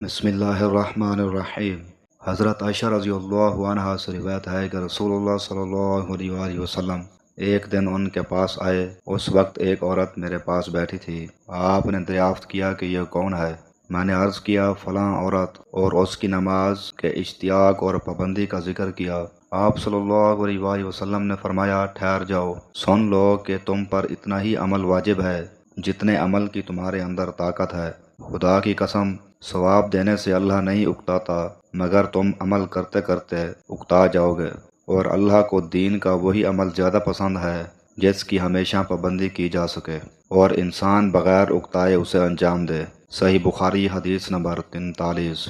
بسم اللہ الرحمن الرحیم۔ حضرت عائشہ رضی اللہ عنہا سے روایت ہے کہ رسول اللہ صلی اللہ علیہ وآلہ وسلم ایک دن ان کے پاس آئے۔ اس وقت ایک عورت میرے پاس بیٹھی تھی۔ آپ نے دریافت کیا کہ یہ کون ہے؟ میں نے عرض کیا فلاں عورت، اور اس کی نماز کے اشتیاق اور پابندی کا ذکر کیا۔ آپ صلی اللہ علیہ وآلہ وسلم نے فرمایا ٹھہر جاؤ، سن لو کہ تم پر اتنا ہی عمل واجب ہے جتنے عمل کی تمہارے اندر طاقت ہے۔ خدا کی قسم، ثواب دینے سے اللہ نہیں اکتاتا، مگر تم عمل کرتے کرتے اکتا جاؤ گے، اور اللہ کو دین کا وہی عمل زیادہ پسند ہے جس کی ہمیشہ پابندی کی جا سکے، اور انسان بغیر اکتائے اسے انجام دے۔ صحیح بخاری حدیث نمبر 43۔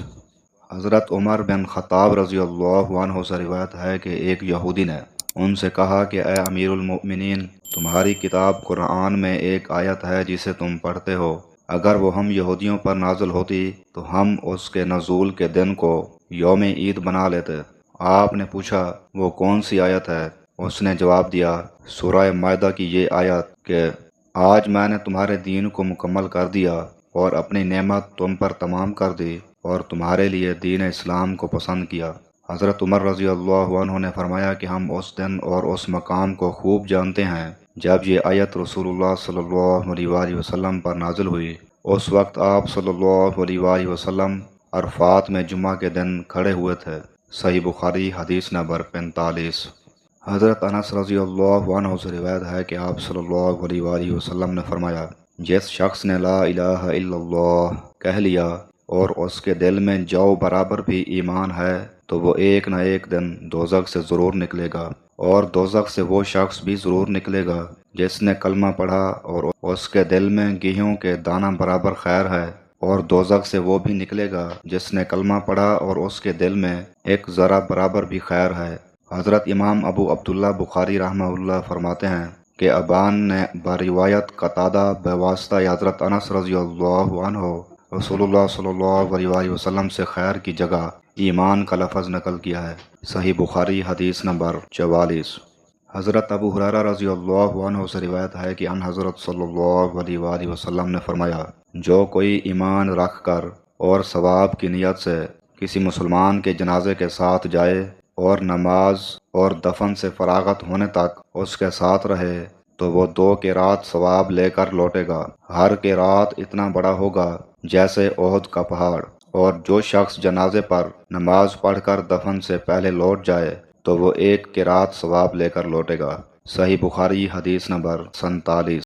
حضرت عمر بن خطاب رضی اللہ عنہ سے روایت ہے کہ ایک یہودی نے ان سے کہا کہ اے امیر المؤمنین، تمہاری کتاب قرآن میں ایک آیت ہے جسے تم پڑھتے ہو، اگر وہ ہم یہودیوں پر نازل ہوتی تو ہم اس کے نزول کے دن کو یوم عید بنا لیتے۔ آپ نے پوچھا وہ کون سی آیت ہے؟ اس نے جواب دیا سورہ مائدہ کی یہ آیت کہ آج میں نے تمہارے دین کو مکمل کر دیا اور اپنی نعمت تم پر تمام کر دی اور تمہارے لیے دین اسلام کو پسند کیا۔ حضرت عمر رضی اللہ عنہ نے فرمایا کہ ہم اس دن اور اس مقام کو خوب جانتے ہیں جب یہ آیت رسول اللہ صلی اللہ علیہ وآلہ وسلم پر نازل ہوئی۔ اس وقت آپ صلی اللہ علیہ وآلہ وسلم عرفات میں جمعہ کے دن کھڑے ہوئے تھے۔ صحیح بخاری حدیث نمبر 45۔ حضرت انس رضی اللہ عنہ سے روایت ہے کہ آپ صلی اللہ علیہ وآلہ وسلم نے فرمایا جس شخص نے لا الہ الا اللہ کہہ لیا اور اس کے دل میں جو برابر بھی ایمان ہے تو وہ ایک نہ ایک دن دوزخ سے ضرور نکلے گا، اور دوزخ سے وہ شخص بھی ضرور نکلے گا جس نے کلمہ پڑھا اور اس کے دل میں گیہوں کے دانہ برابر خیر ہے، اور دوزخ سے وہ بھی نکلے گا جس نے کلمہ پڑھا اور اس کے دل میں ایک ذرہ برابر بھی خیر ہے۔ حضرت امام ابو عبداللہ بخاری رحمہ اللہ فرماتے ہیں کہ ابان نے بروایت قتادہ بواسطہ حضرت انس رضی اللہ عنہ رسول اللہ صلی اللہ علیہ وآلہ وسلم سے خیر کی جگہ ایمان کا لفظ نقل کیا ہے۔ صحیح بخاری حدیث نمبر 44۔ حضرت ابو ہریرہ رضی اللہ عنہ سے روایت ہے کہ ان حضرت صلی اللہ علیہ وآلہ وسلم نے فرمایا جو کوئی ایمان رکھ کر اور ثواب کی نیت سے کسی مسلمان کے جنازے کے ساتھ جائے اور نماز اور دفن سے فراغت ہونے تک اس کے ساتھ رہے تو وہ 2 قرات ثواب لے کر لوٹے گا، ہر قرات اتنا بڑا ہوگا جیسے احد کا پہاڑ، اور جو شخص جنازے پر نماز پڑھ کر دفن سے پہلے لوٹ جائے تو وہ 1 قرات ثواب لے کر لوٹے گا۔ صحیح بخاری حدیث نمبر 47۔